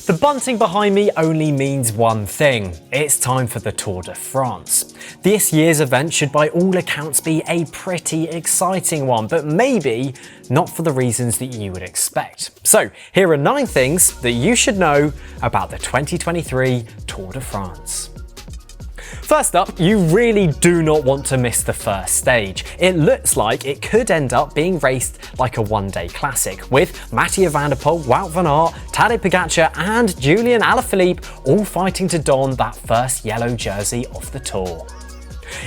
The bunting behind me only means one thing. It's time for the Tour de France. This year's event should by all accounts be a pretty exciting one, but maybe not for the reasons that you would expect. So here are 9 things that you should know about the 2023 Tour de France. First up, you really do not want to miss the first stage. It looks like it could end up being raced like a one-day classic, with Mathieu van der Poel, Wout van Aert, Tadej Pogacar and Julian Alaphilippe all fighting to don that first yellow jersey of the Tour.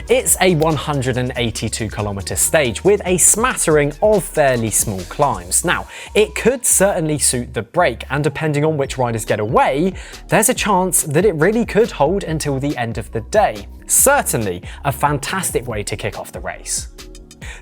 It's a 182-kilometre stage with a smattering of fairly small climbs. Now, it could certainly suit the break, and depending on which riders get away, there's a chance that it really could hold until the end of the day. Certainly a fantastic way to kick off the race.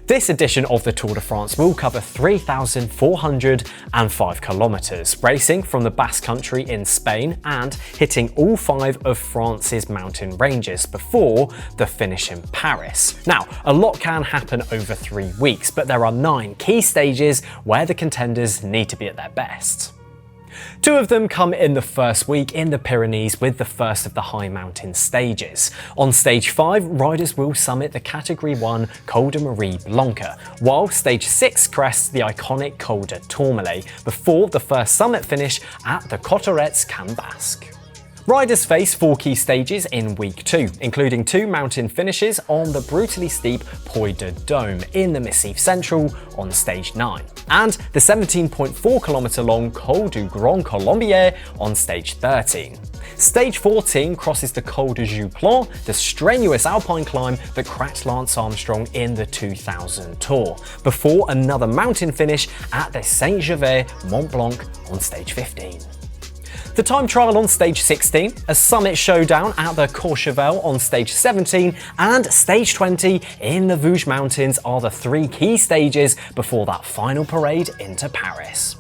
This edition of the Tour de France will cover 3,405 kilometres, racing from the Basque Country in Spain and hitting all 5 of France's mountain ranges before the finish in Paris. Now, a lot can happen over 3 weeks, but there are 9 key stages where the contenders need to be at their best. 2 of them come in the first week in the Pyrenees with the first of the high mountain stages. On stage 5, riders will summit the Category 1 Col de Marie Blanca, while stage 6 crests the iconic Col de Tourmalet before the first summit finish at the Cotterets Can Basque. Riders face 4 key stages in week 2, including 2 mountain finishes on the brutally steep Puy de Dome in the Massif Central on stage 9, and the 17.4-kilometre long Col du Grand Colombier on stage 13. Stage 14 crosses the Col de Joux-Plon, the strenuous alpine climb that cracked Lance Armstrong in the 2000 Tour, before another mountain finish at the Saint-Gervais Mont Blanc on stage 15. The time trial on stage 16, a summit showdown at the Courchevel on stage 17, and stage 20 in the Vosges Mountains are the 3 key stages before that final parade into Paris.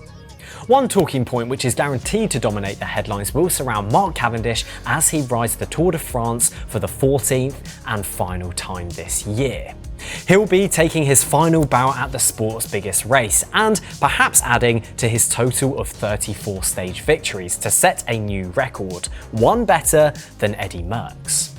One talking point which is guaranteed to dominate the headlines will surround Mark Cavendish as he rides the Tour de France for the 14th and final time this year. He'll be taking his final bow at the sport's biggest race, and perhaps adding to his total of 34 stage victories to set a new record, one better than Eddie Merckx.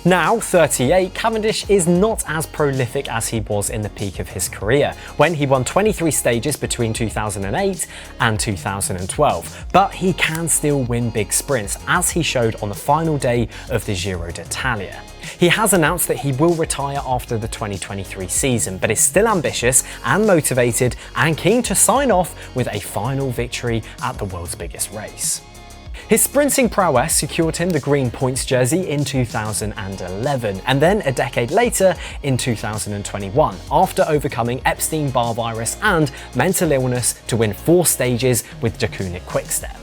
Now 38, Cavendish is not as prolific as he was in the peak of his career, when he won 23 stages between 2008 and 2012, but he can still win big sprints, as he showed on the final day of the Giro d'Italia. He has announced that he will retire after the 2023 season, but is still ambitious and motivated and keen to sign off with a final victory at the world's biggest race. His sprinting prowess secured him the green points jersey in 2011, and then a decade later in 2021, after overcoming Epstein-Barr virus and mental illness to win 4 stages with Deceuninck Quickstep.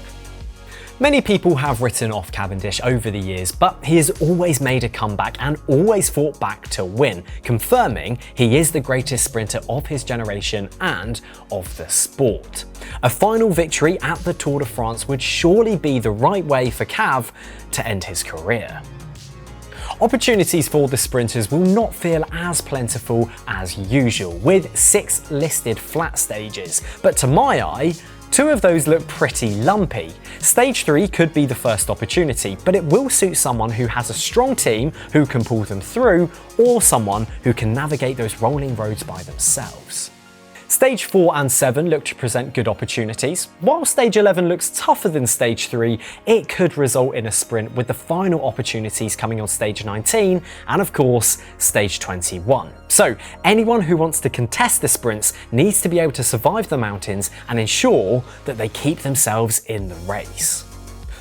Many people have written off Cavendish over the years, but he has always made a comeback and always fought back to win, confirming he is the greatest sprinter of his generation and of the sport. A final victory at the Tour de France would surely be the right way for Cav to end his career. Opportunities for the sprinters will not feel as plentiful as usual, with 6 listed flat stages, but to my eye, 2 of those look pretty lumpy. Stage 3 could be the first opportunity, but it will suit someone who has a strong team who can pull them through, or someone who can navigate those rolling roads by themselves. Stage 4 and 7 look to present good opportunities. While stage 11 looks tougher than stage 3, it could result in a sprint, with the final opportunities coming on stage 19 and of course stage 21. So anyone who wants to contest the sprints needs to be able to survive the mountains and ensure that they keep themselves in the race.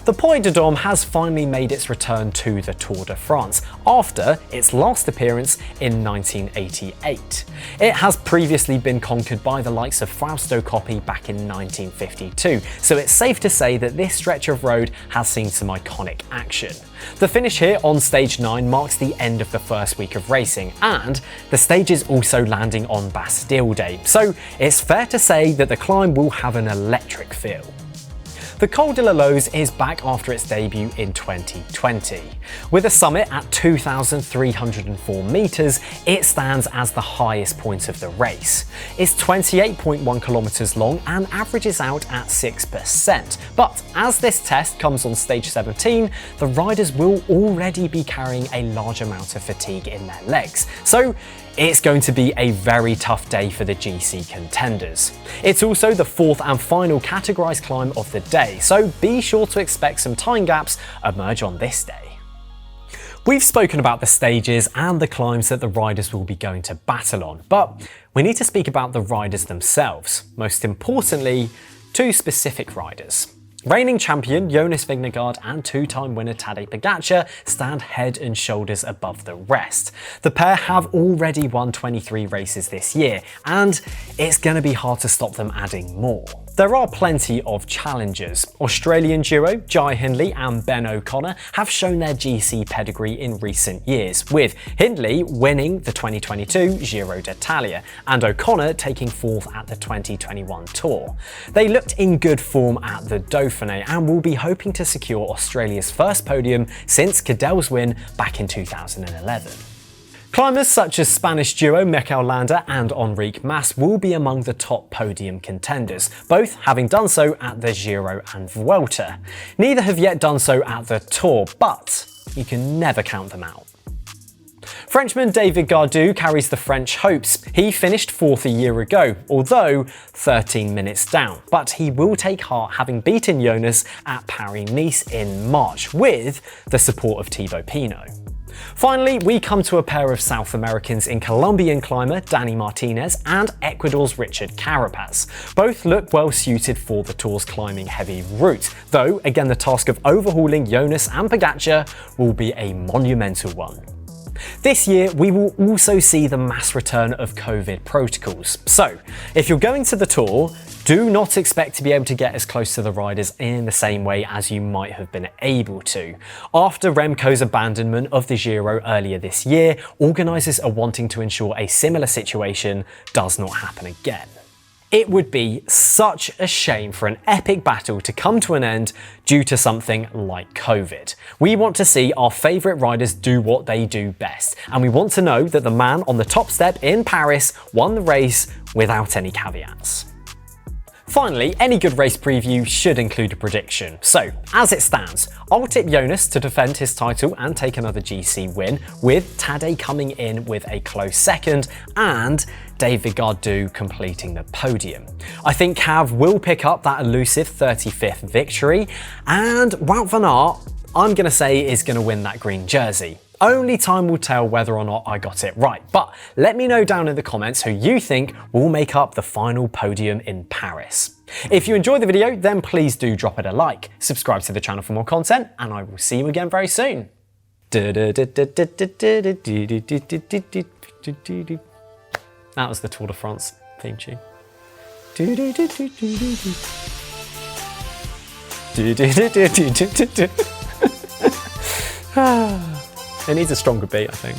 The Puy de Dome has finally made its return to the Tour de France after its last appearance in 1988. It has previously been conquered by the likes of Fausto Coppi back in 1952, so it's safe to say that this stretch of road has seen some iconic action. The finish here on stage 9 marks the end of the first week of racing, and the stage is also landing on Bastille Day, so it's fair to say that the climb will have an electric feel. The Col de la Loze is back after its debut in 2020. With a summit at 2,304 metres, it stands as the highest point of the race. It's 28.1 kilometres long and averages out at 6%. But as this test comes on stage 17, the riders will already be carrying a large amount of fatigue in their legs. So it's going to be a very tough day for the GC contenders. It's also the fourth and final categorised climb of the day, so be sure to expect some time gaps emerge on this day. We've spoken about the stages and the climbs that the riders will be going to battle on, but we need to speak about the riders themselves. Most importantly, two specific riders. Reigning champion Jonas Vingegaard and two-time winner Tadej Pogačar stand head and shoulders above the rest. The pair have already won 23 races this year, and it's going to be hard to stop them adding more. There are plenty of challengers. Australian duo Jai Hindley and Ben O'Connor have shown their GC pedigree in recent years, with Hindley winning the 2022 Giro d'Italia and O'Connor taking fourth at the 2021 Tour. They looked in good form at the Dauphiné and will be hoping to secure Australia's first podium since Cadell's win back in 2011. Climbers such as Spanish duo Mikel Landa and Enric Mas will be among the top podium contenders, both having done so at the Giro and Vuelta. Neither have yet done so at the Tour, but you can never count them out. Frenchman David Gaudu carries the French hopes. He finished fourth a year ago, although 13 minutes down, but he will take heart having beaten Jonas at Paris-Nice in March with the support of Thibaut Pinot. Finally, we come to a pair of South Americans in Colombian climber Dani Martinez and Ecuador's Richard Carapaz. Both look well suited for the Tour's climbing heavy route, though again the task of overhauling Jonas and Pogačar will be a monumental one. This year, we will also see the mass return of COVID protocols. So, if you're going to the Tour, do not expect to be able to get as close to the riders in the same way as you might have been able to. After Remco's abandonment of the Giro earlier this year, organisers are wanting to ensure a similar situation does not happen again. It would be such a shame for an epic battle to come to an end due to something like COVID. We want to see our favourite riders do what they do best, and we want to know that the man on the top step in Paris won the race without any caveats. Finally, any good race preview should include a prediction. So, as it stands, I'll tip Jonas to defend his title and take another GC win, with Tadej coming in with a close second and David Gaudu completing the podium. I think Cav will pick up that elusive 35th victory, and Wout van Aert, I'm going to say, is going to win that green jersey. Only time will tell whether or not I got it right, but let me know down in the comments who you think will make up the final podium in Paris. If you enjoyed the video, then please do drop it a like, subscribe to the channel for more content, and I will see you again very soon. That was the Tour de France theme tune. It needs a stronger beat, I think.